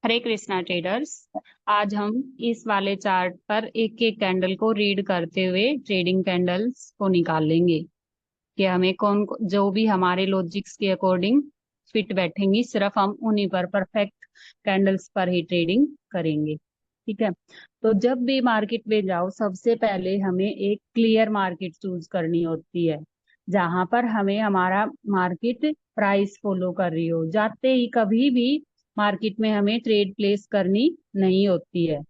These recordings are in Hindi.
हरे कृष्णा ट्रेडर्स। आज हम इस वाले चार्ट पर एक एक कैंडल को रीड करते हुए ट्रेडिंग कैंडल्स को निकाल लेंगे कि हमें जो भी हमारे लॉजिक्स के अकॉर्डिंग फिट बैठेंगी, सिर्फ हम उन्हीं पर परफेक्ट कैंडल्स पर ही ट्रेडिंग करेंगे। ठीक है। तो जब भी मार्केट में जाओ, सबसे पहले हमें एक क्लियर मार्केट चूज करनी होती है, जहां पर हमें हमारा मार्केट प्राइस फॉलो कर रही हो। जाते ही कभी भी मार्केट में हमें ट्रेड प्लेस करनी नहीं होती है।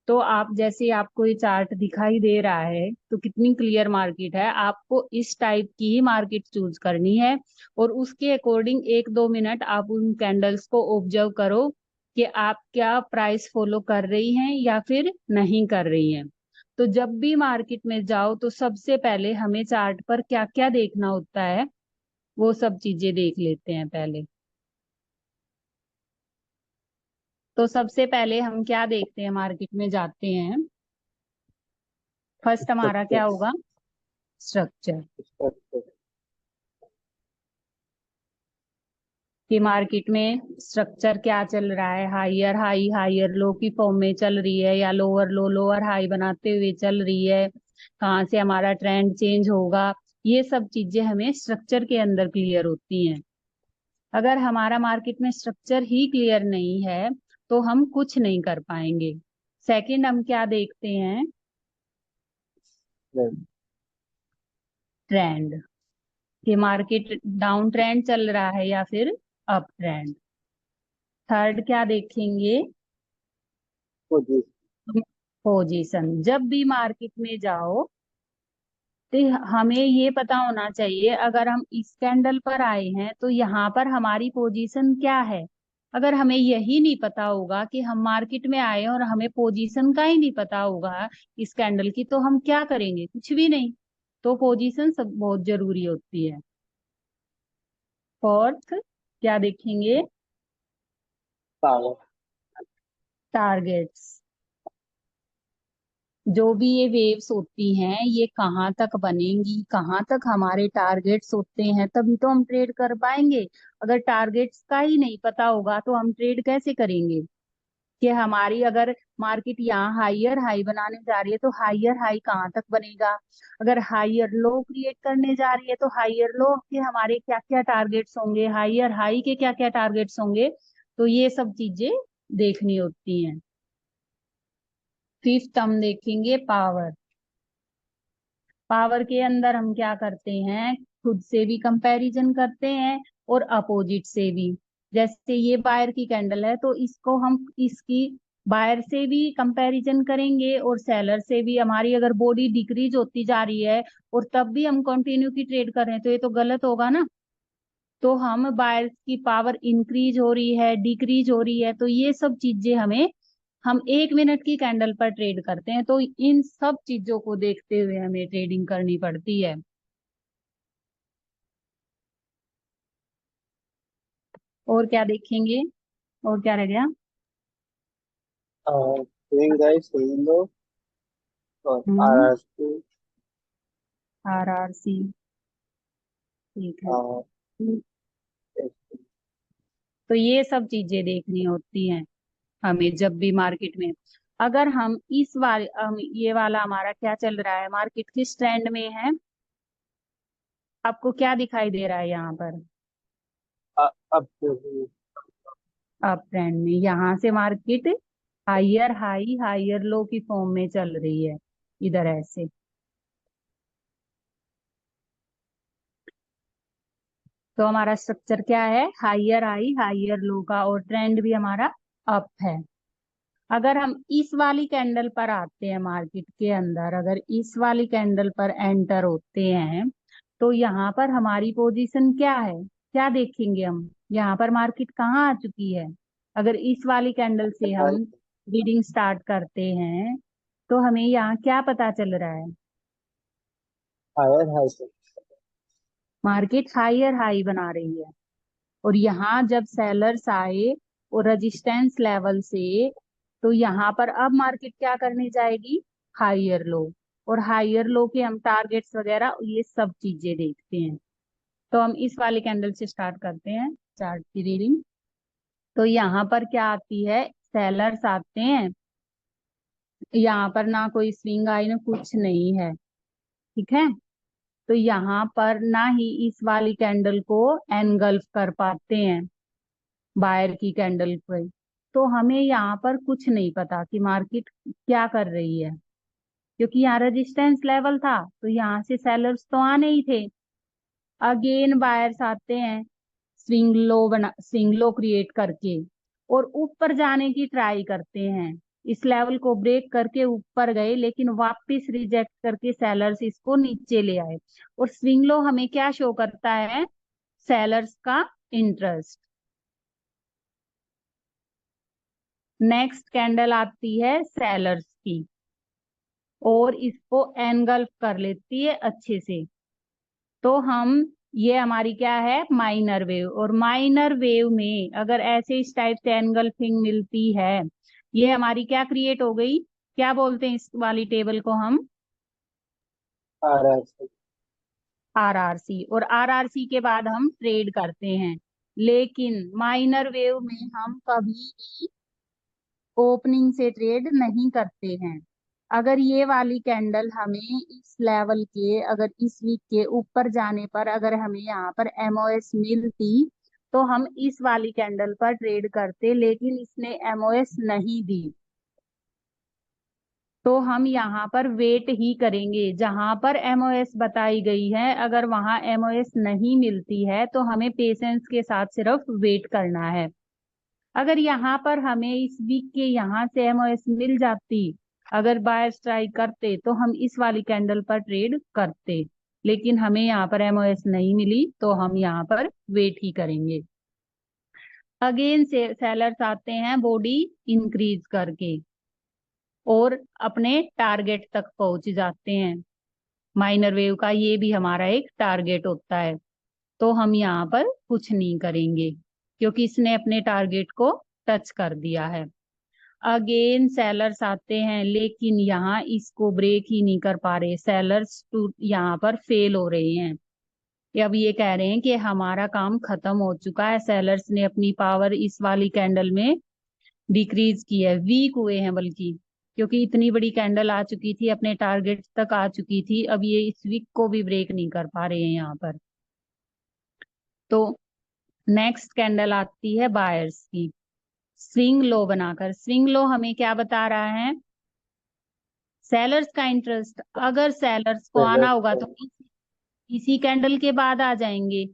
तो आप जैसे आपको ये चार्ट दिखाई दे रहा है, तो कितनी क्लियर मार्केट है। आपको इस टाइप की ही मार्केट चूज करनी है और उसके अकॉर्डिंग 1-2 मिनट आप उन कैंडल्स को ऑब्जर्व करो कि आप क्या प्राइस फॉलो कर रही हैं या फिर नहीं कर रही हैं। तो जब भी मार्केट में जाओ, तो सबसे पहले हमें चार्ट पर क्या क्या देखना होता है, वो सब चीजें देख लेते हैं पहले। तो सबसे पहले हम क्या देखते हैं, मार्केट में जाते हैं, फर्स्ट हमारा क्या स्ट्रक्चर। होगा, स्ट्रक्चर। कि मार्केट में स्ट्रक्चर क्या चल रहा है, हायर हाई हायर लो की फॉर्म में चल रही है या लोअर लो लोअर हाई बनाते हुए चल रही है, कहाँ से हमारा ट्रेंड चेंज होगा। ये सब चीजें हमें स्ट्रक्चर के अंदर क्लियर होती हैं। अगर हमारा मार्केट में स्ट्रक्चर ही क्लियर नहीं है, तो हम कुछ नहीं कर पाएंगे। सेकंड हम क्या देखते हैं, ट्रेंड। कि मार्केट डाउन ट्रेंड चल रहा है या फिर अप ट्रेंड। थर्ड क्या देखेंगे, पोजीशन। जब भी मार्केट में जाओ, तो हमें ये पता होना चाहिए, अगर हम इस कैंडल पर आए हैं तो यहाँ पर हमारी पोजीशन क्या है। अगर हमें यही नहीं पता होगा कि हम मार्केट में आए और हमें पोजीशन का ही नहीं पता होगा इस कैंडल की, तो हम क्या करेंगे, कुछ भी नहीं। तो पोजीशन सब बहुत जरूरी होती है। फोर्थ क्या देखेंगे, टारगेट्स। जो भी ये वेव्स होती हैं, ये कहाँ तक बनेंगी, कहाँ तक हमारे टारगेट्स होते हैं, तभी तो हम ट्रेड कर पाएंगे। अगर टारगेट्स का ही नहीं पता होगा तो हम ट्रेड कैसे करेंगे। कि हमारी अगर मार्केट यहाँ हाइयर हाई बनाने जा रही है, तो हाइयर हाई कहाँ तक बनेगा। अगर हाइयर लो क्रिएट करने जा रही है, तो हाइयर लो के हमारे क्या क्या टारगेट्स होंगे, हाइयर हाई के क्या क्या टारगेट्स होंगे। तो ये सब चीजें देखनी होती हैं। फिफ्थ हम देखेंगे पावर। पावर के अंदर हम क्या करते हैं, खुद से भी कंपैरिजन करते हैं और अपोजिट से भी। जैसे ये बायर की कैंडल है, तो इसको हम इसकी बायर से भी कंपैरिजन करेंगे और सेलर से भी। हमारी अगर बॉडी डिक्रीज होती जा रही है और तब भी हम कंटिन्यू की ट्रेड कर रहे हैं, तो ये तो गलत होगा ना। तो हम बायर की पावर इंक्रीज हो रही है, डिक्रीज हो रही है, तो ये सब चीजें हमें, हम 1 मिनट की कैंडल पर ट्रेड करते हैं, तो इन सब चीजों को देखते हुए हमें ट्रेडिंग करनी पड़ती है। और क्या देखेंगे, और क्या रह गया, स्विंग राइट, स्विंग लो और हम्म, RRC। RRC। ठीक है। तो ये सब चीजें देखनी होती हैं हमें जब भी मार्केट में। अगर हम ये वाला हमारा क्या चल रहा है, मार्केट किस ट्रेंड में है, आपको क्या दिखाई दे रहा है यहाँ पर, अब अप ट्रेंड में। यहाँ से मार्केट हाइयर हाई हाइयर लो की फॉर्म में चल रही है, इधर ऐसे। तो हमारा स्ट्रक्चर क्या है, हाइयर हाई हाइयर लो का, और ट्रेंड भी हमारा अप है। अगर हम इस वाली कैंडल पर आते हैं मार्केट के अंदर, अगर इस वाली कैंडल पर एंटर होते हैं, तो यहाँ पर हमारी पोजीशन क्या है, क्या देखेंगे हम, यहाँ पर मार्केट कहाँ आ चुकी है। अगर इस वाली कैंडल से हम हाई, रीडिंग स्टार्ट करते हैं, तो हमें यहाँ क्या पता चल रहा है, हायर हाई से मार्केट हाइयर हाई बना रही है। और यहाँ जब सेलर्स आए और रेजिस्टेंस लेवल से, तो यहाँ पर अब मार्केट क्या करने जाएगी, हाइयर लो। और हाइयर लो के हम टारगेट्स वगैरह ये सब चीजें देखते हैं। तो हम इस वाले कैंडल से स्टार्ट करते हैं चार्ट की रीडिंग। तो यहाँ पर क्या आती है, सेलर्स आते हैं, यहाँ पर ना कोई स्विंग आई ना कुछ नहीं है, ठीक है। तो यहाँ पर ना ही इस वाली कैंडल को एनगल्फ कर पाते हैं बायर की कैंडल पे। तो हमें यहाँ पर कुछ नहीं पता कि मार्केट क्या कर रही है, क्योंकि यहाँ रेजिस्टेंस लेवल था तो यहाँ से सेलर्स तो आने ही थे। अगेन बायर्स आते हैं स्विंग लो क्रिएट करके और ऊपर जाने की ट्राई करते हैं। इस लेवल को ब्रेक करके ऊपर गए लेकिन वापस रिजेक्ट करके सेलर्स इसको नीचे ले आए। और स्विंग लो हमें क्या शो करता है, सेलर्स का इंटरेस्ट। नेक्स्ट कैंडल आती है सेलर्स की और इसको एनगल्फ कर लेती है अच्छे से। तो हम, ये हमारी क्या है, माइनर वेव। और माइनर वेव में अगर ऐसे इस टाइप से एनगल्फिंग मिलती है, ये हमारी क्या क्रिएट हो गई, क्या बोलते हैं इस वाली टेबल को हम, RRC। आरआरसी। और आरआरसी के बाद हम ट्रेड करते हैं। लेकिन माइनर वेव में हम कभी भी ओपनिंग से ट्रेड नहीं करते हैं। अगर ये वाली कैंडल हमें इस लेवल के, अगर इस वीक के ऊपर जाने पर अगर हमें यहाँ पर एमओएस मिलती तो हम इस वाली कैंडल पर ट्रेड करते, लेकिन इसने एमओएस नहीं दी। तो हम यहाँ पर वेट ही करेंगे जहां पर एमओएस बताई गई है। अगर वहां एमओएस नहीं मिलती है तो हमें पेशेंस के साथ सिर्फ वेट करना है। अगर यहाँ पर हमें इस वीक के यहाँ से एमओएस मिल जाती, अगर बाय स्ट्राइक करते तो हम इस वाली कैंडल पर ट्रेड करते, लेकिन हमें यहाँ पर एमओएस नहीं मिली तो हम यहाँ पर वेट ही करेंगे। अगेन से सेलर्स आते हैं बॉडी इंक्रीज करके और अपने टारगेट तक पहुंच जाते हैं। माइनर वेव का ये भी हमारा एक टारगेट होता है। तो हम यहाँ पर कुछ नहीं करेंगे क्योंकि इसने अपने टारगेट को टच कर दिया है। अगेन सेलर्स आते हैं लेकिन यहाँ इसको ब्रेक ही नहीं कर पा रहे, सेलर्स टू यहाँ पर फेल हो रहे हैं। अब ये कह रहे हैं कि हमारा काम खत्म हो चुका है, सेलर्स ने अपनी पावर इस वाली कैंडल में डिक्रीज की है, वीक हुए हैं बल्कि, क्योंकि इतनी बड़ी कैंडल आ चुकी थी, अपने टारगेट तक आ चुकी थी। अब ये इस वीक को भी ब्रेक नहीं कर पा रहे हैं यहाँ पर। तो नेक्स्ट कैंडल आती है बायर्स की, स्विंग लो बनाकर। स्विंग लो हमें क्या बता रहा है, सेलर्स का इंटरेस्ट। अगर सेलर्स को आना होगा तो इसी कैंडल के बाद आ जाएंगे।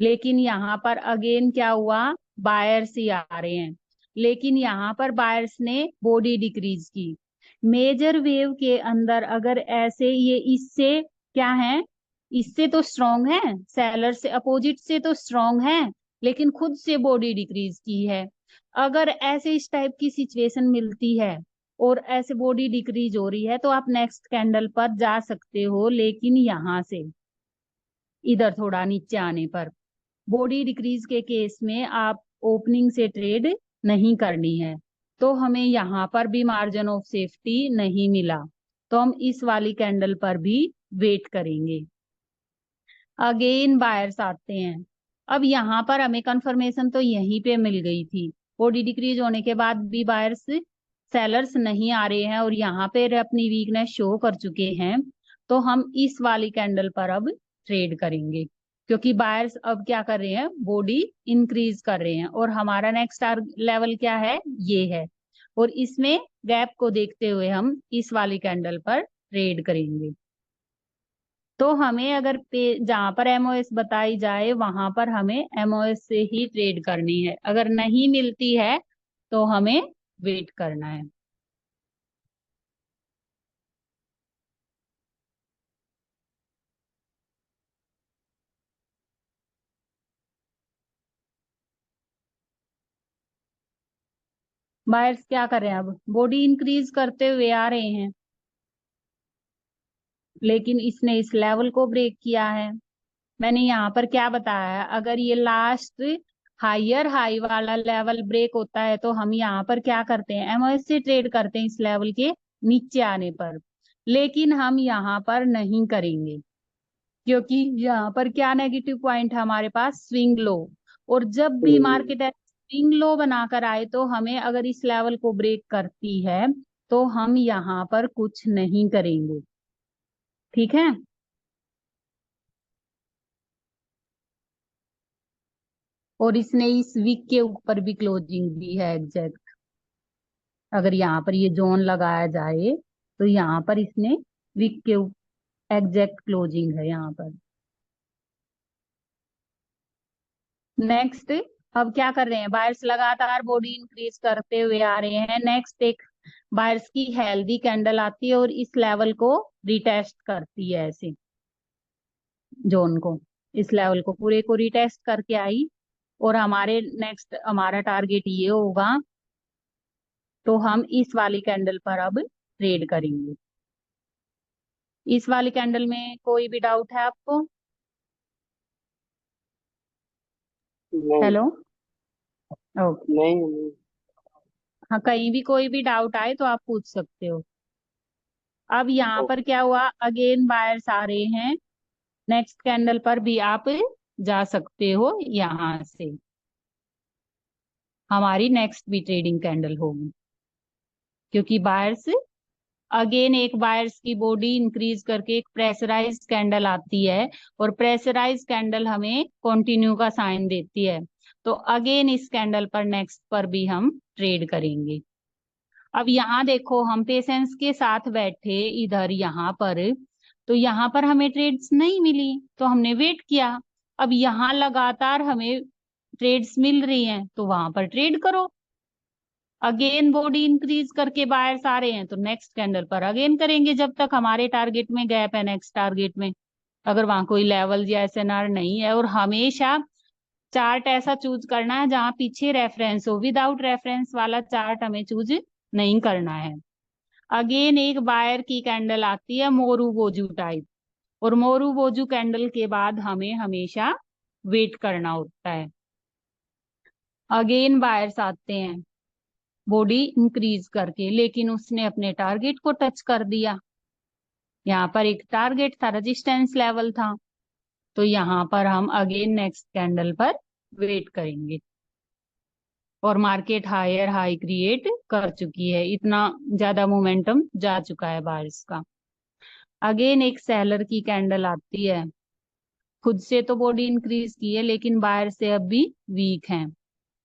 लेकिन यहाँ पर अगेन क्या हुआ, बायर्स ही आ रहे हैं, लेकिन यहाँ पर बायर्स ने बॉडी डिक्रीज की। मेजर वेव के अंदर अगर ऐसे ये इससे क्या है, इससे तो स्ट्रांग है, सेलर से अपोजिट से तो स्ट्रांग है, लेकिन खुद से बॉडी डिक्रीज की है। अगर ऐसे इस टाइप की सिचुएशन मिलती है और ऐसे बॉडी डिक्रीज हो रही है तो आप नेक्स्ट कैंडल पर जा सकते हो, लेकिन यहाँ से इधर थोड़ा नीचे आने पर बॉडी डिक्रीज के केस में आप ओपनिंग से ट्रेड नहीं करनी है। तो हमें यहाँ पर भी मार्जिन ऑफ सेफ्टी नहीं मिला तो हम इस वाली कैंडल पर भी वेट करेंगे। अगेन बायर्स आते हैं। अब यहाँ पर हमें कंफर्मेशन तो यहीं पे मिल गई थी, बॉडी डिक्रीज होने के बाद भी बायर्स, सेलर्स नहीं आ रहे हैं और यहाँ पे अपनी वीकनेस शो कर चुके हैं। तो हम इस वाली कैंडल पर अब ट्रेड करेंगे क्योंकि बायर्स अब क्या कर रहे हैं, बॉडी इंक्रीज कर रहे हैं और हमारा नेक्स्ट लेवल क्या है, ये है। और इसमें गैप को देखते हुए हम इस वाली कैंडल पर ट्रेड करेंगे। तो हमें अगर पे जहां पर एमओएस बताई जाए वहां पर हमें एमओएस से ही ट्रेड करनी है, अगर नहीं मिलती है तो हमें वेट करना है। बायर्स क्या कर रहे हैं, अब बॉडी इंक्रीज करते हुए आ रहे हैं, लेकिन इसने इस लेवल को ब्रेक किया है। मैंने यहाँ पर क्या बताया है, अगर ये लास्ट हायर हाई वाला लेवल ब्रेक होता है तो हम यहाँ पर क्या करते हैं, एमओएस से ट्रेड करते हैं इस लेवल के नीचे आने पर। लेकिन हम यहाँ पर नहीं करेंगे क्योंकि यहाँ पर क्या नेगेटिव पॉइंट है हमारे पास, स्विंग लो। और जब भी मार्केट स्विंग लो बनाकर आए तो हमें अगर इस लेवल को ब्रेक करती है तो हम यहाँ पर कुछ नहीं करेंगे। ठीक है। और इसने इस वीक के ऊपर भी क्लोजिंग दी है एग्जैक्ट। अगर यहाँ पर ये जोन लगाया जाए तो यहाँ पर इसने वीक के एग्जैक्ट क्लोजिंग है यहाँ पर। नेक्स्ट, अब क्या कर रहे हैं, बायर्स लगातार बॉडी इंक्रीज करते हुए आ रहे हैं। नेक्स्ट एक बायर्स की हेल्दी कैंडल आती है और इस लेवल को रिटेस्ट करती है, ऐसे जोन को, इस लेवल को पूरे को रिटेस्ट करके आई। और हमारे नेक्स्ट हमारा टारगेट ये होगा, तो हम इस वाली कैंडल पर अब ट्रेड करेंगे। इस वाली कैंडल में कोई भी डाउट है आपको? नहीं हेलो। ओके। नहीं नहीं। हाँ, कहीं भी कोई भी डाउट आए तो आप पूछ सकते हो। अब यहाँ ओ, पर क्या हुआ, अगेन बायर्स आ रहे हैं। नेक्स्ट कैंडल पर भी आप जा सकते हो यहाँ से, हमारी नेक्स्ट भी ट्रेडिंग कैंडल होगी, क्योंकि बायर्स अगेन एक बायर्स की बॉडी इंक्रीज करके एक प्रेशराइज कैंडल आती है और प्रेशराइज कैंडल हमें कंटिन्यू का साइन देती है। तो अगेन इस कैंडल पर नेक्स्ट पर भी हम ट्रेड करेंगे। अब यहाँ देखो, हम पेशेंस के साथ बैठे इधर यहाँ पर, तो यहाँ पर हमें ट्रेड्स नहीं मिली तो हमने वेट किया। अब यहाँ लगातार हमें ट्रेड्स मिल रही हैं तो वहां पर ट्रेड करो। अगेन बॉडी इंक्रीज करके बायर्स आ रहे हैं तो नेक्स्ट कैंडल पर अगेन करेंगे, जब तक हमारे टारगेट में गैप है, नेक्स्ट टारगेट में अगर वहां कोई लेवल या एसएनआर नहीं है। और हमेशा चार्ट ऐसा चूज करना है जहां पीछे रेफरेंस हो, विदाउट रेफरेंस वाला चार्ट हमें चूज नहीं करना है। अगेन एक बायर की कैंडल आती है मोरू बोजू टाइप, और मोरू बोजू कैंडल के बाद हमें हमेशा वेट करना होता है। अगेन बायर्स आते हैं बॉडी इंक्रीज करके, लेकिन उसने अपने टारगेट को टच कर दिया। यहाँ पर एक टारगेट था, रेजिस्टेंस लेवल था, तो यहाँ पर हम अगेन नेक्स्ट कैंडल पर वेट करेंगे। और मार्केट हायर हाई क्रिएट कर चुकी है, इतना ज्यादा मोमेंटम जा चुका है बारिश का। अगेन एक सेलर की कैंडल आती है, खुद से तो बॉडी इंक्रीज की है लेकिन बायर से अब भी वीक है,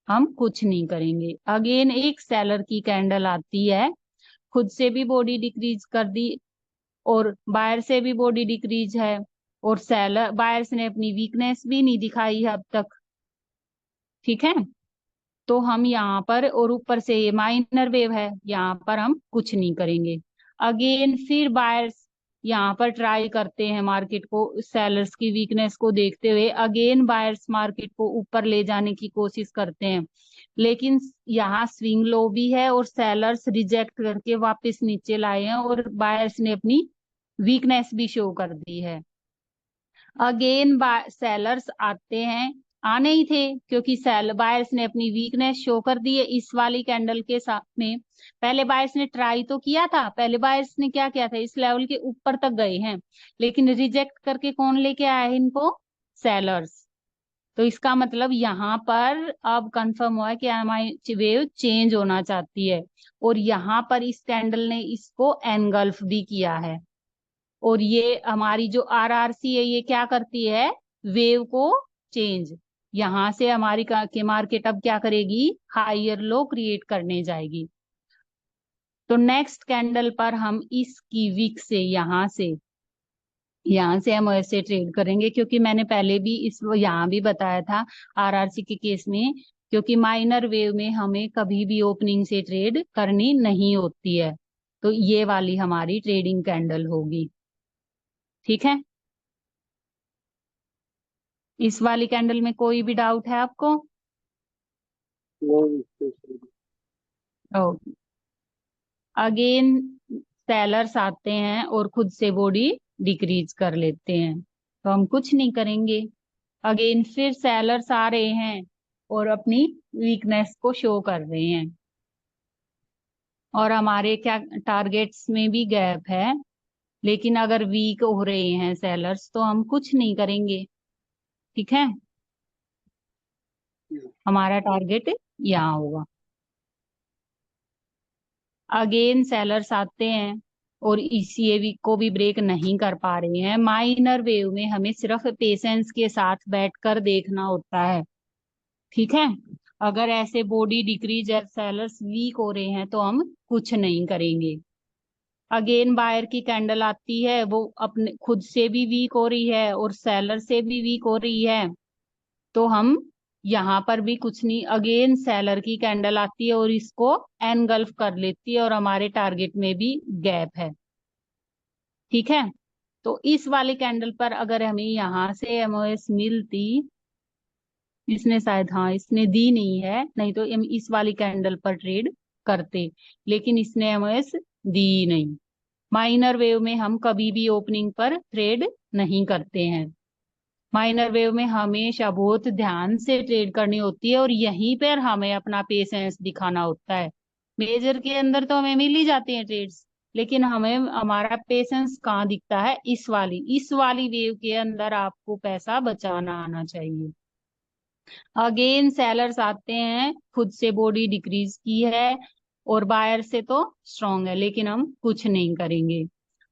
हम कुछ नहीं करेंगे। अगेन एक सेलर की कैंडल आती है, खुद से भी बॉडी डिक्रीज कर दी और बायर से भी बॉडी डिक्रीज है, और सेलर बायर्स ने अपनी वीकनेस भी नहीं दिखाई है अब तक। ठीक है। तो हम यहाँ पर, और ऊपर से ये माइनर वेव है, यहाँ पर हम कुछ नहीं करेंगे। अगेन फिर बायर्स यहाँ पर ट्राई करते हैं मार्केट को, सेलर्स की वीकनेस को देखते हुए अगेन बायर्स मार्केट को ऊपर ले जाने की कोशिश करते हैं, लेकिन यहाँ स्विंग लो भी है और सेलर्स रिजेक्ट करके वापस नीचे लाए हैं और बायर्स ने अपनी वीकनेस भी शो कर दी है। अगेन सेलर्स आते हैं, आने ही थे, क्योंकि सेल बायर्स ने अपनी वीकनेस शो कर दी है इस वाली कैंडल के साथ में। पहले बायर्स ने ट्राई तो किया था, पहले बायर्स ने क्या किया था, इस लेवल के ऊपर तक गए हैं, लेकिन रिजेक्ट करके कौन लेके आया है इनको, सेलर्स। तो इसका मतलब यहाँ पर अब कंफर्म हुआ है कि हमारी वेव चेंज होना चाहती है, और यहाँ पर इस कैंडल ने इसको एनगल्फ भी किया है। और ये हमारी जो आरआरसी है ये क्या करती है, वेव को चेंज, यहां से हमारी के मार्केट अब क्या करेगी, हायर लो क्रिएट करने जाएगी। तो नेक्स्ट कैंडल पर हम इसकी वीक से यहाँ से हम ऐसे ट्रेड करेंगे, क्योंकि मैंने पहले भी इस यहाँ भी बताया था आरआरसी के केस में, क्योंकि माइनर वेव में हमें कभी भी ओपनिंग से ट्रेड करनी नहीं होती है। तो ये वाली हमारी ट्रेडिंग कैंडल होगी। ठीक है। इस वाली कैंडल में कोई भी डाउट है आपको? नहीं नहीं। ओके। अगेन सेलर्स आते हैं और खुद से बॉडी डिक्रीज कर लेते हैं, तो हम कुछ नहीं करेंगे। अगेन फिर सेलर्स आ रहे हैं और अपनी वीकनेस को शो कर रहे हैं, और हमारे क्या टारगेट्स में भी गैप है, लेकिन अगर वीक हो रहे हैं सेलर्स तो हम कुछ नहीं करेंगे। ठीक है। हमारा टारगेट यहाँ होगा। अगेन सेलर्स आते हैं और ईसीएवी को भी ब्रेक नहीं कर पा रहे हैं। माइनर वेव में हमें सिर्फ पेशेंस के साथ बैठकर देखना होता है, ठीक है। अगर ऐसे बॉडी डिक्रीज या सेलर्स वीक हो रहे हैं तो हम कुछ नहीं करेंगे। अगेन बायर की कैंडल आती है, वो अपने खुद से भी वीक हो रही है और सेलर से भी वीक हो रही है, तो हम यहाँ पर भी कुछ नहीं। अगेन सेलर की कैंडल आती है और इसको एनगल्फ कर लेती है और हमारे टारगेट में भी गैप है, ठीक है। तो इस वाली कैंडल पर अगर हमें यहाँ से एमओएस मिलती, इसने शायद, हाँ इसने दी नहीं है, नहीं तो हम इस वाली कैंडल पर ट्रेड करते, लेकिन इसने एमओएस दी नहीं। माइनर वेव में हम कभी भी ओपनिंग पर ट्रेड नहीं करते हैं। माइनर वेव में हमेशा बहुत ध्यान से ट्रेड करनी होती है और यहीं पर हमें अपना पेशेंस दिखाना होता है। मेजर के अंदर तो हमें मिल ही जाती हैं ट्रेड्स, लेकिन हमें हमारा पेशेंस कहाँ दिखता है, इस वाली वेव के अंदर आपको पैसा बचाना आना चाहिए। अगेन सेलर्स आते हैं, खुद से बॉडी डिक्रीज की है और बायर से तो स्ट्रांग है, लेकिन हम कुछ नहीं करेंगे।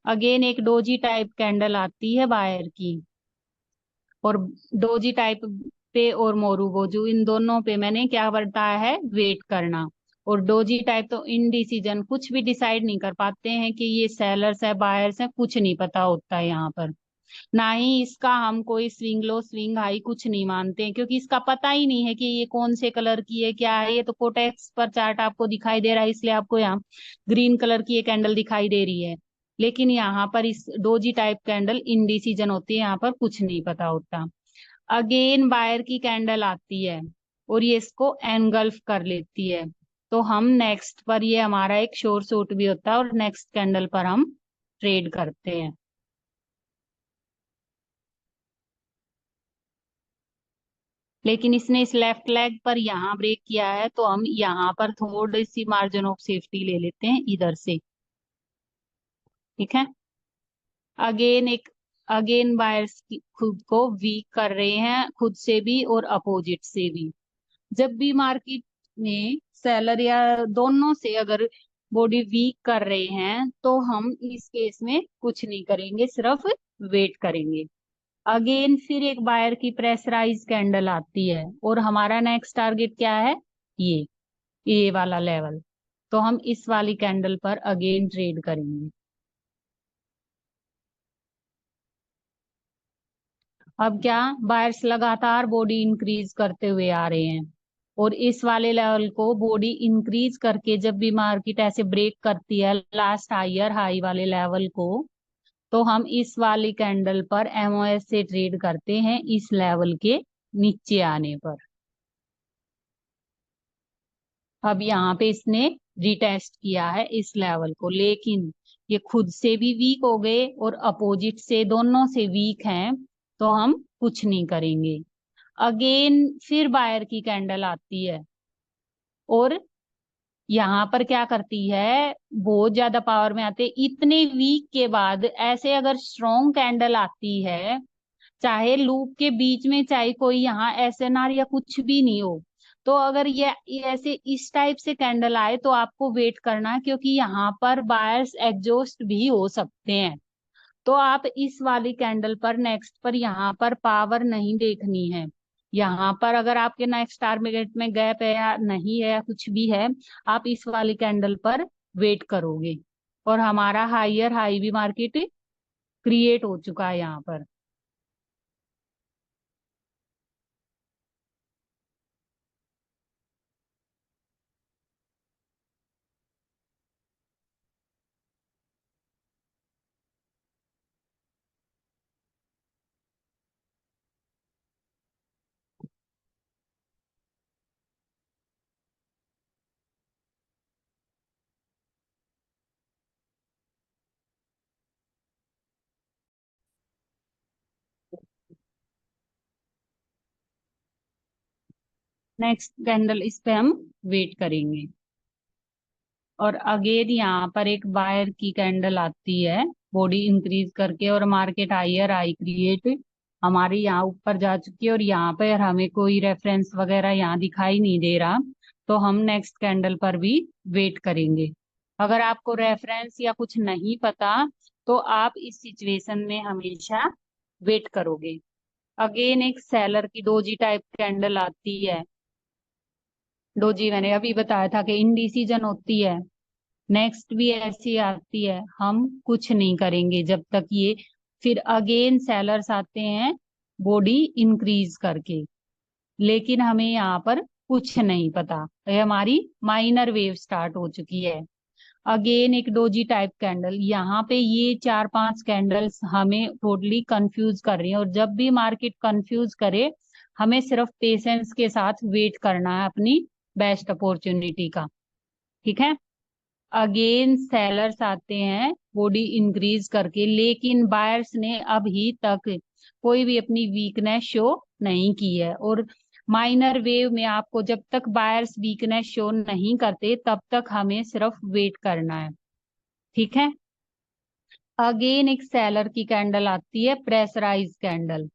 अगेन एक डोजी टाइप कैंडल आती है बायर की, और डोजी टाइप पे और मोरूबोजू, इन दोनों पे मैंने क्या बताया है, वेट करना। और डोजी टाइप तो इनडिसीजन, कुछ भी डिसाइड नहीं कर पाते हैं कि ये सेलर्स है बायर्स है, कुछ नहीं पता होता है यहाँ पर। ना ही इसका हम कोई स्विंग लो स्विंग हाई कुछ नहीं मानते हैं, क्योंकि इसका पता ही नहीं है कि ये कौन से कलर की है, क्या है। ये तो कोटेक्स पर चार्ट आपको दिखाई दे रहा है, इसलिए आपको यहाँ ग्रीन कलर की ये कैंडल दिखाई दे रही है, लेकिन यहाँ पर इस डोजी टाइप कैंडल इनडिसीजन होती है, यहाँ पर कुछ नहीं पता होता। अगेन बायर की कैंडल आती है और ये इसको एनगल्फ कर लेती है, तो हम नेक्स्ट पर, ये हमारा एक शोर शॉट भी होता है और नेक्स्ट कैंडल पर हम ट्रेड करते हैं। लेकिन इसने इस लेफ्ट लेग पर यहाँ ब्रेक किया है, तो हम यहाँ पर थोड़ी सी मार्जिन ऑफ सेफ्टी ले लेते हैं इधर से, ठीक है। अगेन बायर्स खुद को वीक कर रहे हैं, खुद से भी और अपोजिट से भी। जब भी मार्केट में सेलर या दोनों से अगर बॉडी वीक कर रहे हैं, तो हम इस केस में कुछ नहीं करेंगे, सिर्फ वेट करेंगे। अगेन फिर एक बायर की प्रेशराइज कैंडल आती है और हमारा नेक्स्ट टारगेट क्या है, ये ये वाला लेवल, तो हम इस वाली कैंडल पर अगेन ट्रेड करेंगे। अब क्या, बायर्स लगातार बॉडी इंक्रीज करते हुए आ रहे हैं और इस वाले लेवल को बॉडी इंक्रीज करके जब भी मार्केट ऐसे ब्रेक करती है लास्ट हायर हाई वाले लेवल को, तो हम इस वाली कैंडल पर एमओएस से ट्रेड करते हैं इस लेवल के नीचे आने पर। अब यहाँ पे इसने रिटेस्ट किया है इस लेवल को, लेकिन ये खुद से भी वीक हो गए और अपोजिट से, दोनों से वीक हैं, तो हम कुछ नहीं करेंगे। अगेन फिर बायर की कैंडल आती है और यहाँ पर क्या करती है, बहुत ज्यादा पावर में आते इतने वीक के बाद ऐसे अगर स्ट्रॉन्ग कैंडल आती है, चाहे लूप के बीच में चाहे कोई यहाँ एसएनआर या कुछ भी नहीं हो, तो अगर ये ऐसे इस टाइप से कैंडल आए तो आपको वेट करना है, क्योंकि यहाँ पर बायर्स एग्जॉस्ट भी हो सकते हैं। तो आप इस वाली कैंडल पर नेक्स्ट पर यहाँ पर पावर नहीं देखनी है। यहाँ पर अगर आपके नेक्स्ट टारगेट में गैप है या नहीं है या कुछ भी है, आप इस वाली कैंडल पर वेट करोगे और हमारा हायर हाई भी मार्केट क्रिएट हो चुका है यहाँ पर। नेक्स्ट कैंडल इस पे हम वेट करेंगे। और अगेन यहाँ पर एक बायर की कैंडल आती है बॉडी इंक्रीज करके और मार्केट हायर हाई क्रिएट हमारी यहाँ ऊपर जा चुकी है और यहाँ पर हमें कोई रेफरेंस वगैरह यहाँ दिखाई नहीं दे रहा, तो हम नेक्स्ट कैंडल पर भी वेट करेंगे। अगर आपको रेफरेंस या कुछ नहीं पता तो आप इस सिचुएशन में हमेशा वेट करोगे। अगेन एक सेलर की डोजी टाइप कैंडल आती है। डोजी मैंने अभी बताया था कि इनडिसीजन होती है। नेक्स्ट भी ऐसी आती है। हम कुछ नहीं करेंगे जब तक ये, फिर अगेन सेलर्स आते हैं बॉडी इंक्रीज करके, लेकिन हमें यहाँ पर कुछ नहीं पता। ये हमारी माइनर वेव स्टार्ट हो चुकी है। अगेन एक डोजी टाइप कैंडल, यहाँ पे ये 4-5 कैंडल्स हमें टोटली कंफ्यूज कर रही हैं, और जब भी मार्केट कंफ्यूज करे हमें सिर्फ पेशेंस के साथ वेट करना है अपनी बेस्ट अपॉर्चुनिटी का। ठीक है। अगेन सेलर्स आते हैं बॉडी इंक्रीज करके, लेकिन बायर्स ने अभी तक कोई भी अपनी वीकनेस शो नहीं की है। और माइनर वेव में आपको जब तक बायर्स वीकनेस शो नहीं करते तब तक हमें सिर्फ वेट करना है। ठीक है। अगेन एक सेलर की कैंडल आती है प्रेशराइज कैंडल,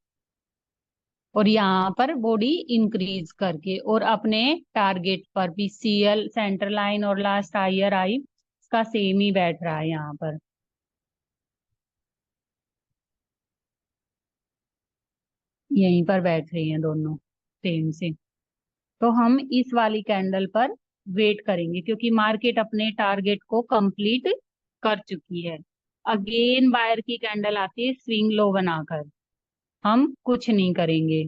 और यहाँ पर बॉडी इंक्रीज करके और अपने टारगेट पर भी सीएल सेंटर लाइन और लास्ट हायर आई इसका सेम ही बैठ रहा है यहाँ पर। यहीं पर बैठ रही हैं दोनों सेम से। तो हम इस वाली कैंडल पर वेट करेंगे क्योंकि मार्केट अपने टारगेट को कंप्लीट कर चुकी है। अगेन बायर की कैंडल आती है स्विंग लो बनाकर, हम कुछ नहीं करेंगे।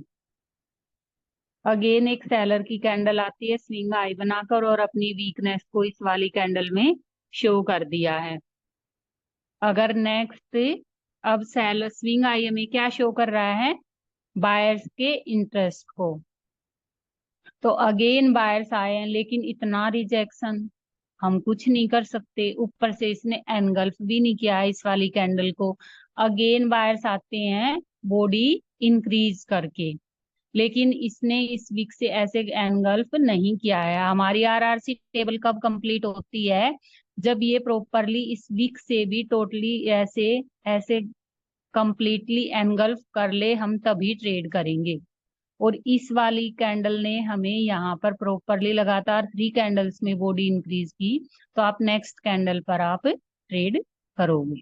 अगेन एक सेलर की कैंडल आती है स्विंग हाई बनाकर और अपनी वीकनेस को इस वाली कैंडल में शो कर दिया है। अगर नेक्स्ट, अब सेलर स्विंग हाई में क्या शो कर रहा है, बायर्स के इंटरेस्ट को। तो अगेन बायर्स आए हैं लेकिन इतना रिजेक्शन, हम कुछ नहीं कर सकते। ऊपर से इसने एनगल्फ भी नहीं किया है इस वाली कैंडल को। अगेन बायर्स आते हैं बॉडी इंक्रीज करके, लेकिन इसने इस वीक से ऐसे एनगल्फ नहीं किया है। हमारी आरआरसी टेबल कब कंप्लीट होती है, जब ये प्रॉपरली इस वीक से भी टोटली ऐसे ऐसे कंप्लीटली एनगल्फ कर ले, हम तभी ट्रेड करेंगे। और इस वाली कैंडल ने हमें यहाँ पर प्रॉपरली लगातार 3 कैंडल्स में बॉडी इंक्रीज की, तो आप नेक्स्ट कैंडल पर आप ट्रेड करोगे।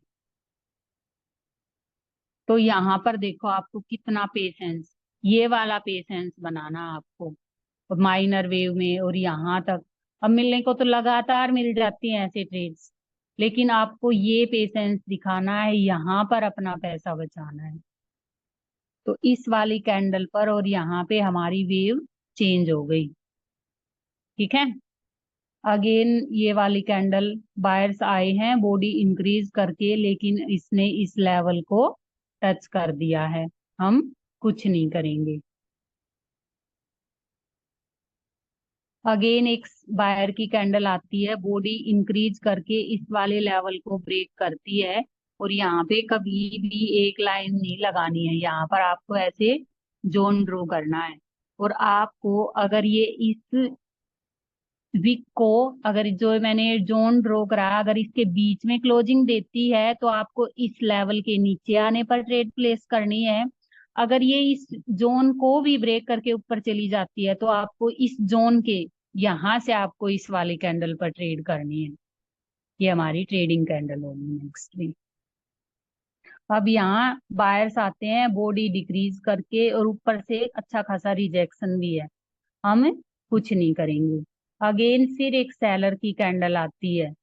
तो यहाँ पर देखो आपको कितना पेशेंस, ये वाला पेशेंस बनाना आपको माइनर वेव में और यहाँ तक। अब मिलने को तो लगातार मिल जाती हैं ऐसे ट्रेड्स, लेकिन आपको ये पेशेंस दिखाना है, यहाँ पर अपना पैसा बचाना है। तो इस वाली कैंडल पर और यहाँ पे हमारी वेव चेंज हो गई। ठीक है। अगेन ये वाली कैंडल बायर्स आए हैं बॉडी इंक्रीज करके, लेकिन इसने इस लेवल को टच कर दिया है, हम कुछ नहीं करेंगे। अगेन एक बायर की कैंडल आती है बॉडी इंक्रीज करके इस वाले लेवल को ब्रेक करती है, और यहाँ पे कभी भी एक लाइन नहीं लगानी है, यहाँ पर आपको ऐसे जोन ड्रॉ करना है। और आपको अगर ये इस वीक को, अगर जो मैंने जोन ड्रॉ करा अगर इसके बीच में क्लोजिंग देती है तो आपको इस लेवल के नीचे आने पर ट्रेड प्लेस करनी है। अगर ये इस जोन को भी ब्रेक करके ऊपर चली जाती है तो आपको इस जोन के यहां से आपको इस वाली कैंडल पर ट्रेड करनी है। ये हमारी ट्रेडिंग कैंडल होगी नेक्स्ट वीक। अब यहाँ बायर्स आते हैं बॉडी डिक्रीज करके और ऊपर से अच्छा खासा रिजेक्शन भी है, हम कुछ नहीं करेंगे। अगेन फिर एक सेलर की कैंडल आती है,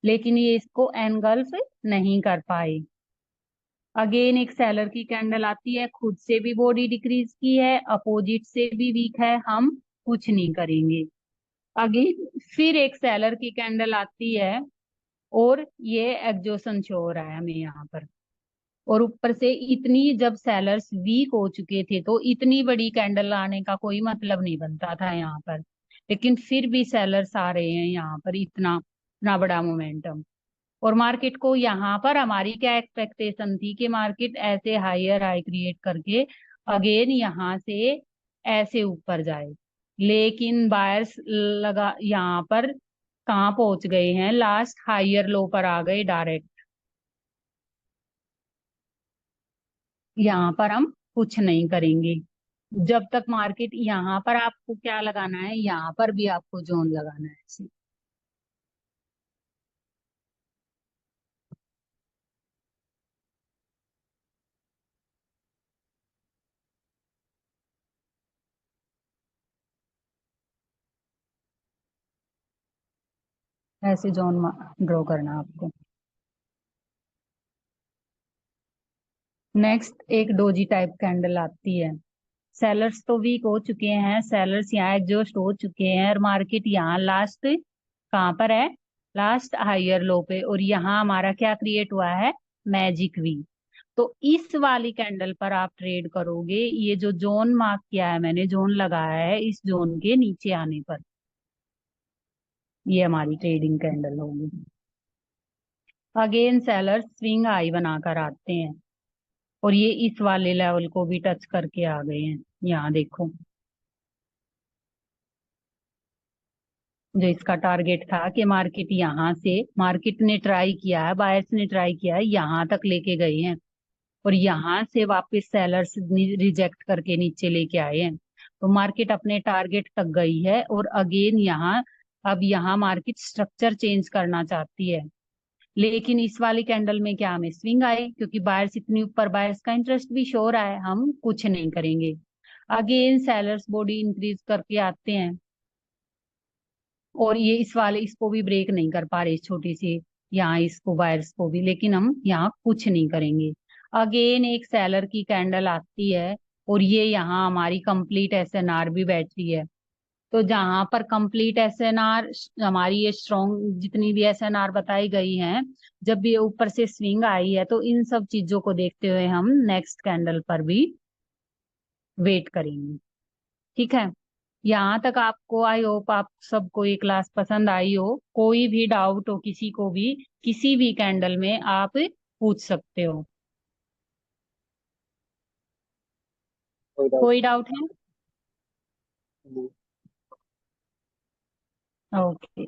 लेकिन ये इसको एनगल्फ नहीं कर पाए। अगेन एक सेलर की कैंडल आती है, खुद से भी बॉडी डिक्रीज की है, अपोजिट से भी वीक है, हम कुछ नहीं करेंगे। अगेन फिर एक सेलर की कैंडल आती है और ये एग्जॉशन शो हो रहा है हमें यहाँ पर। और ऊपर से इतनी, जब सेलर्स वीक हो चुके थे तो इतनी बड़ी कैंडल आने का कोई मतलब नहीं बनता था यहाँ पर, लेकिन फिर भी सेलर्स आ रहे हैं यहाँ पर, इतना इतना बड़ा मोमेंटम। और मार्केट को यहाँ पर हमारी क्या एक्सपेक्टेशन थी कि मार्केट ऐसे हायर हाई क्रिएट करके अगेन यहाँ से ऐसे ऊपर जाए, लेकिन बायर्स लगा यहाँ पर कहाँ पहुंच गए हैं, लास्ट हायर लो पर आ गए डायरेक्ट। यहाँ पर हम कुछ नहीं करेंगे जब तक मार्केट। यहाँ पर आपको क्या लगाना है, यहाँ पर भी आपको जोन लगाना है ऐसे। ऐसे जोन ड्रॉ करना है आपको। नेक्स्ट एक डोजी टाइप कैंडल आती है। सेलर्स तो वीक हो चुके हैं, सेलर्स यहाँ एग्जॉस्ट हो चुके हैं और मार्केट यहाँ लास्ट कहाँ पर है, लास्ट हायर लो पे, और यहाँ हमारा क्या क्रिएट हुआ है, मैजिक वी। तो इस वाली कैंडल पर आप ट्रेड करोगे, ये जो जोन मार्क किया है मैंने, जोन लगाया है, इस जोन के नीचे आने पर ये हमारी ट्रेडिंग कैंडल होगी। अगेन सेलर्स स्विंग हाई बनाकर आते हैं और ये इस वाले लेवल को भी टच करके आ गए हैं। यहाँ देखो, जो इसका टारगेट था कि मार्केट यहाँ से, मार्केट ने ट्राई किया है, बायर्स ने ट्राई किया है, यहाँ तक लेके गए हैं और यहाँ से वापस सेलर्स रिजेक्ट करके नीचे लेके आए हैं। तो मार्केट अपने टारगेट तक गई है और अगेन यहाँ, अब यहाँ मार्केट स्ट्रक्चर चेंज करना चाहती है। लेकिन इस वाली कैंडल में क्या हमें स्विंग आई, क्योंकि बायर्स इतनी ऊपर, बायर्स का इंटरेस्ट भी शो रहा है, हम कुछ नहीं करेंगे। अगेन सेलर्स बॉडी इंक्रीज करके आते हैं और ये इस वाले इसको भी ब्रेक नहीं कर पा रहे, इस छोटी सी यहाँ इसको, बायर्स को भी, लेकिन हम यहाँ कुछ नहीं करेंगे। अगेन एक सेलर की कैंडल आती है और ये यहाँ हमारी कंप्लीट एसएनआर भी बैठ रही है। तो जहां पर कंप्लीट एसएनआर हमारी, ये स्ट्रॉन्ग जितनी भी एसएनआर बताई गई हैं, जब भी ये ऊपर से स्विंग आई है, तो इन सब चीजों को देखते हुए हम नेक्स्ट कैंडल पर भी वेट करेंगे। ठीक है, यहाँ तक आपको, आई होप आप सबको ये क्लास पसंद आई हो। कोई भी डाउट हो किसी को भी, किसी भी कैंडल में आप पूछ सकते हो। कोई डाउट कोई डाउट है? नहीं। ओके।